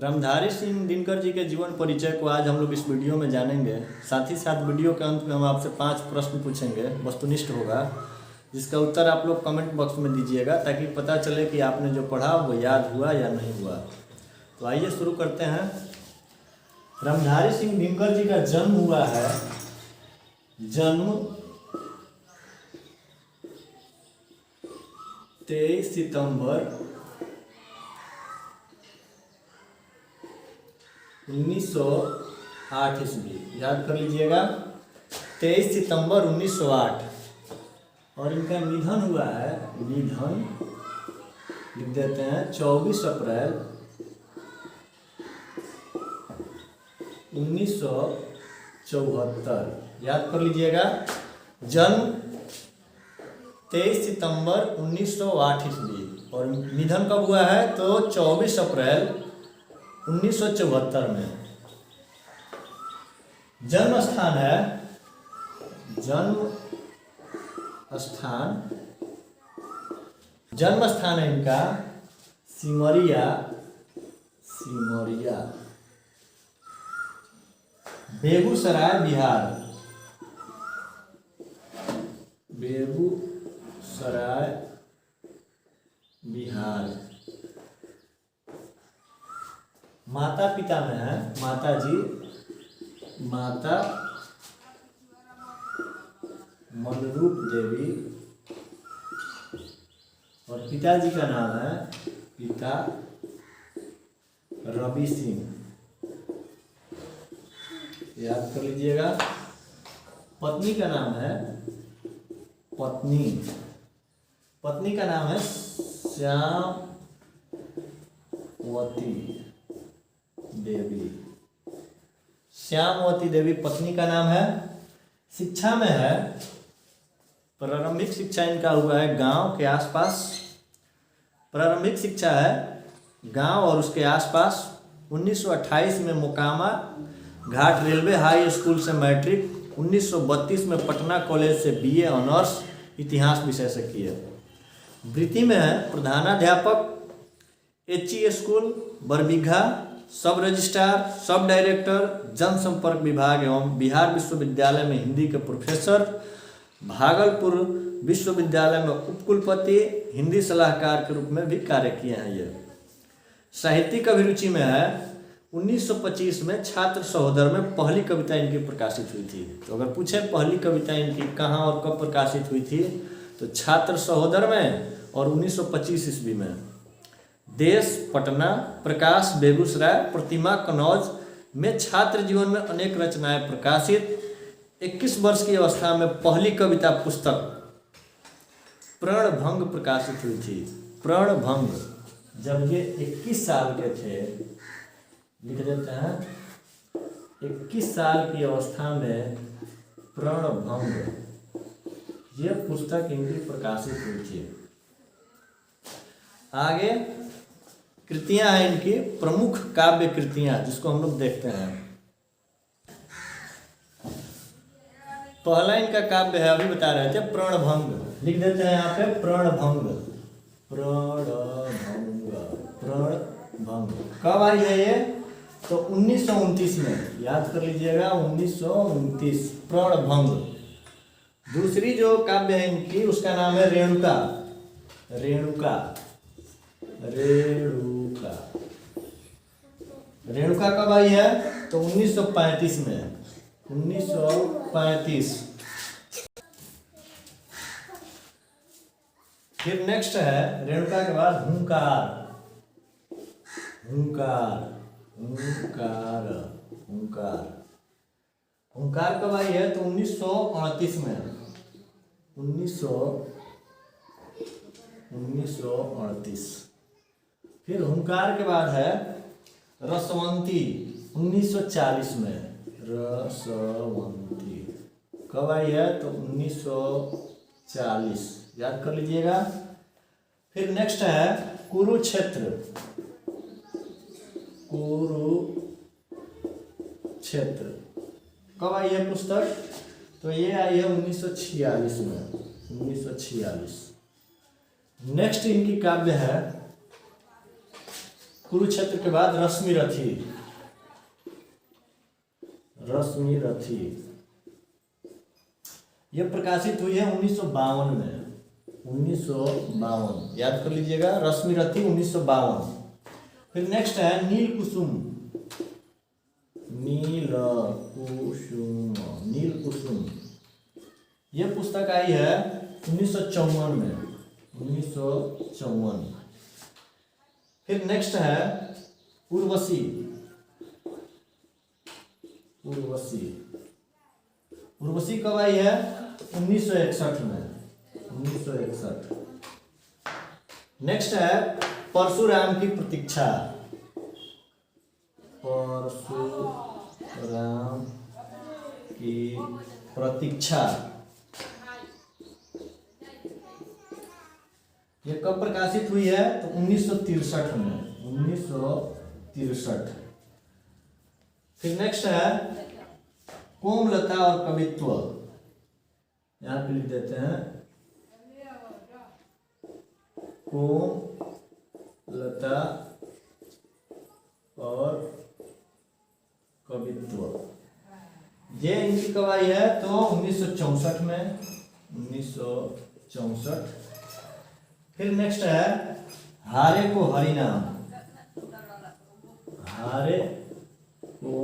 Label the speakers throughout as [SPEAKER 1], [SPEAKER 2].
[SPEAKER 1] रामधारी सिंह दिनकर जी के जीवन परिचय को आज हम लोग इस वीडियो में जानेंगे। साथ ही साथ वीडियो के अंत में हम आपसे 5 प्रश्न पूछेंगे, वस्तुनिष्ठ होगा, जिसका उत्तर आप लोग कमेंट बॉक्स में दीजिएगा ताकि पता चले कि आपने जो पढ़ा वो याद हुआ या नहीं हुआ। तो आइए शुरू करते हैं। रामधारी सिंह दिनकर जी का जन्म हुआ है, जन्म 23 सितंबर 1908 ईस्वी। याद कर लीजिएगा, 23 सितंबर 1908। और इनका निधन हुआ है, निधन लिख देते हैं 24 अप्रैल 1974। याद कर लीजिएगा, जन्म 23 सितंबर 1908 ईस्वी और निधन कब हुआ है तो 24 अप्रैल 1974 में। जन्म स्थान है, जन्म स्थान है इनका सिमरिया, बेगूसराय बिहार, बेगूसराय बिहार। माता पिता में है माता जी, माता मनरूप देवी और पिताजी का नाम है पिता रवि सिंह। याद कर लीजिएगा। पत्नी का नाम है पत्नी का नाम है श्यामवती देवी पत्नी का नाम है। शिक्षा में है, प्रारंभिक शिक्षा इनका हुआ है गांव के आसपास। प्रारंभिक शिक्षा है गांव और उसके आसपास। 1928 में मोकामा घाट रेलवे हाई स्कूल से मैट्रिक, 1932 में पटना कॉलेज से बीए ऑनर्स इतिहास विषय से किए। वृत्ति में है प्रधानाध्यापक, HE स्कूल बरबीघा, सब रजिस्ट्रार, सब डायरेक्टर, जनसंपर्क विभाग एवं बिहार विश्वविद्यालय में हिंदी के प्रोफेसर, भागलपुर विश्वविद्यालय में उपकुलपति, हिंदी सलाहकार के रूप में भी कार्य किए हैं ये। साहित्यिक अभिरुचि में है, 1925 में छात्र सहोदर में पहली कविता इनकी प्रकाशित हुई थी। तो अगर पूछे पहली कविता इनकी कहाँ और कब प्रकाशित हुई थी तो छात्र सहोदर में और 1925 ईस्वी में। देश पटना, प्रकाश बेगूसराय, प्रतिमा कन्नौज में छात्र जीवन में अनेक रचनाएं प्रकाशित। 21 वर्ष की अवस्था में पहली कविता पुस्तक प्रणभंग प्रकाशित हुई थी। प्रणभंग, जब ये 21 साल के थे, लिख देते हैं 21 साल की अवस्था में प्रणभंग ये पुस्तक इनकी प्रकाशित हुई थी। आगे कृतियां हैं इनकी, प्रमुख काव्य कृतियां जिसको हम लोग देखते हैं। पहला इनका काव्य है, अभी बता रहे थे, प्रणभंग। लिख देते हैं यहाँ पे प्रणभंग। कब आई है ये तो 1929 में। याद कर लीजिएगा, 1929 प्रणभंग। दूसरी जो काव्य है इनकी उसका नाम है रेणुका। रेणुका कब आई है तो 1935 में। 1935। फिर नेक्स्ट है रेणुका के बाद हुंकार कब आई है तो 1938 में। 1938। फिर हुंकार के बाद है रसवंती, 1940 में। रसवंती कब आई है तो 1940। याद कर लीजिएगा। फिर नेक्स्ट है कुरुक्षेत्र। कब आई है पुस्तक तो ये आई है 1946 में। 1946। नेक्स्ट इनकी काव्य है कुरुक्षेत्र के बाद रश्मि रथी। रश्मि रथी यह प्रकाशित हुई है 1952 में। 1952 याद कर लीजिएगा, रश्मि रथी 1952। फिर नेक्स्ट है नील कुसुम। नील कुसुम, नील कुसुम यह पुस्तक आई है 1954 में। 1954। फिर नेक्स्ट है उर्वशी। उर्वशी, उर्वशी कब आई है? 1961 में। 1961। नेक्स्ट है परशुराम की प्रतीक्षा। परशुराम की प्रतीक्षा यह कब प्रकाशित हुई है? तो 1963 में। 1963। फिर नेक्स्ट है कोमलता और कवित्व। यहां पे लिख देते हैं कोमलता और कवित्व। ये इनकी कब आई है? तो 1964 में। 1964। फिर नेक्स्ट है हारे को हरिनाम। हारे को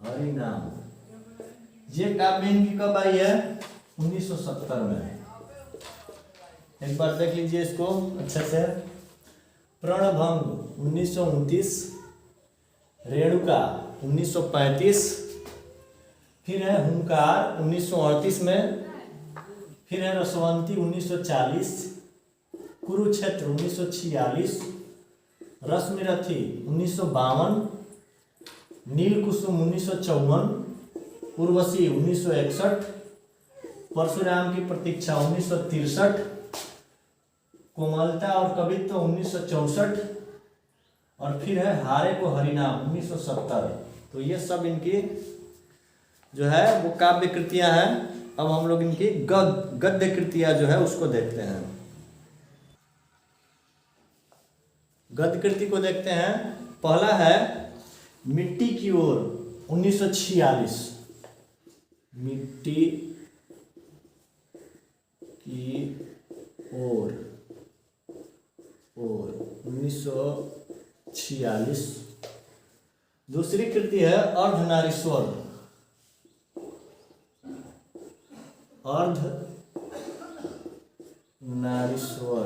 [SPEAKER 1] हरिनाम ये काव्य इनकी कब आई है? 1970 में। एक बार देख लीजिए इसको अच्छे से। प्रणभंग 1929। रेणुका 1935। फिर है हुंकार 1938 में। फिर है रसवंती 1940। कुरुक्षेत्र 1946। रश्मिरथी 1952। नील कुसुम 1954। उर्वशी 1961। परशुराम की प्रतीक्षा 1963। कोमलता और कवित्व 1964। और फिर है हारे को हरिनाम 1970। तो ये सब इनकी जो है वो काव्य कृतियां हैं। अब हम लोग इनकी गद्य कृतियां जो है उसको देखते हैं। गद्य कृति को देखते हैं। पहला है मिट्टी की ओर 1946। मिट्टी की ओर 1946। दूसरी कृति है अर्धनारीश्वर। अर्धनारीश्वर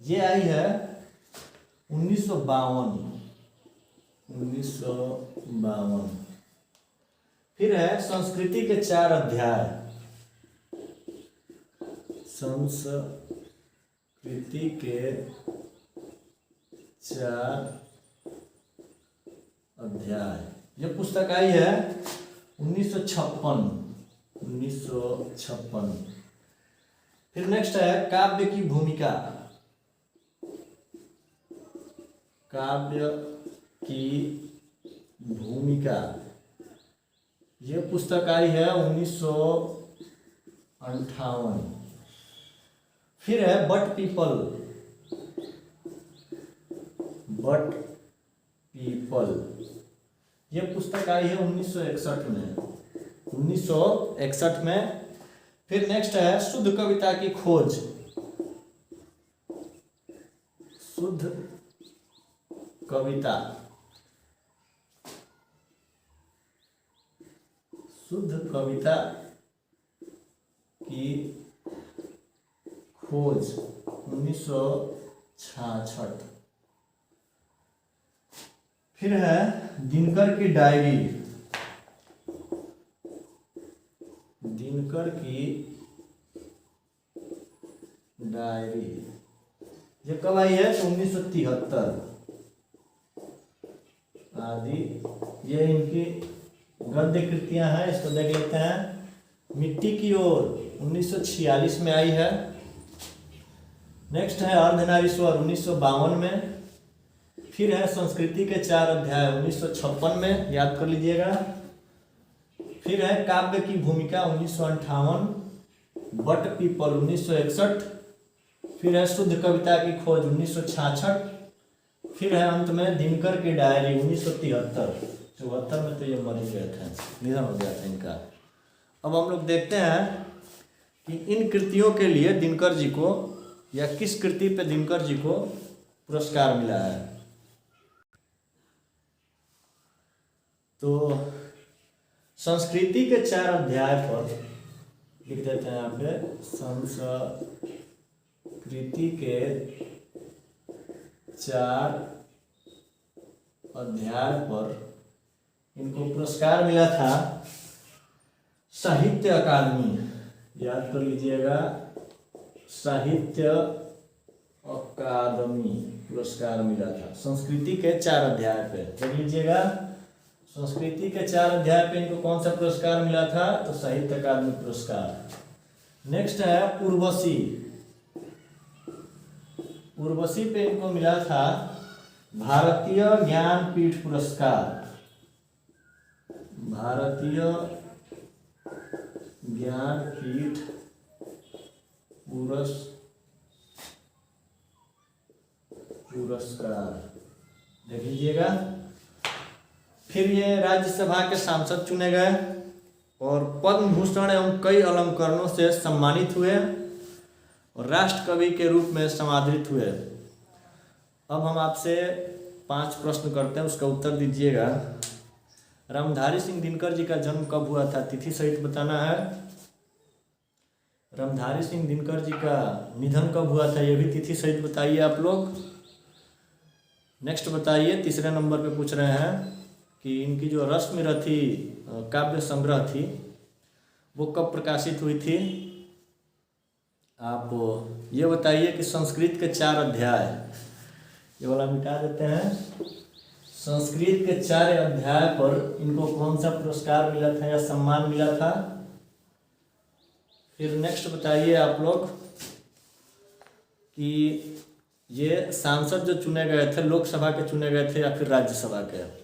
[SPEAKER 1] ये आई है 1952। 1952। फिर है संस्कृति के 4 अध्याय। संस्कृति के 4 अध्याय ये पुस्तक आई है 1956। 1956। फिर नेक्स्ट है काव्य की भूमिका। काव्य की भूमिका ये पुस्तक आई है 1958। फिर है बट पीपल। बट पीपल ये पुस्तक आई है 1961 में। 1961 में। फिर नेक्स्ट है शुद्ध कविता की खोज। शुद्ध कविता। शुद्ध कविता की खोज 1966। फिर है दिनकर की डायरी। दिनकर की डायरी ये कब आई है? 1973 आदि ये इनकी गद्य कृतियां हैं। इसको देख लेते हैं। मिट्टी की ओर 1946 में आई है। नेक्स्ट है अर्धनारीश्वर 1952 में। फिर है संस्कृति के 4 अध्याय 1956 में, याद कर लीजिएगा। फिर है काव्य की भूमिका 1958। But people 1961। फिर है शुद्ध कविता की खोज 1966, फिर है अंत में दिनकर की डायरी 1973। 74 में तो ये मर ही गए थे, निधन हो गया था इनका। अब हम लोग देखते हैं कि इन कृतियों के लिए दिनकर जी को, या किस कृति पे दिनकर जी को पुरस्कार मिला है। तो संस्कृति के 4 अध्याय पर लिख देते हैं यहाँ पे, संस्कृति के 4 अध्याय पर इनको पुरस्कार मिला था साहित्य अकादमी, याद कर लीजिएगा, साहित्य अकादमी पुरस्कार मिला था संस्कृति के 4 अध्याय पे। देख लीजिएगा, संस्कृति के 4 अध्याय पे इनको कौन सा पुरस्कार मिला था, तो साहित्य अकादमी पुरस्कार। नेक्स्ट है उर्वशी, उर्वशी पे इनको मिला था भारतीय ज्ञानपीठ पुरस्कार, भारतीय ज्ञानपीठ पुरस्कार, देख लीजिएगा। फिर ये राज्यसभा के सांसद चुने गए और पद्म भूषण एवं कई अलंकरणों से सम्मानित हुए और राष्ट्र कवि के रूप में समादृत हुए। अब हम आपसे 5 प्रश्न करते हैं, उसका उत्तर दीजिएगा। रामधारी सिंह दिनकर जी का जन्म कब हुआ था, तिथि सहित बताना है। रामधारी सिंह दिनकर जी का निधन कब हुआ था, यह भी तिथि सहित बताइए आप लोग। नेक्स्ट बताइए, तीसरे नंबर पे पूछ रहे हैं कि इनकी जो रश्मिरथी काव्य संग्रह थी वो कब प्रकाशित हुई थी। आप ये बताइए कि संस्कृत के 4 अध्याय, ये वाला मिटा देते हैं, संस्कृत के 4 अध्याय पर इनको कौन सा पुरस्कार मिला था या सम्मान मिला था। फिर नेक्स्ट बताइए आप लोग कि ये सांसद जो चुने गए थे लोकसभा के चुने गए थे या फिर राज्यसभा के।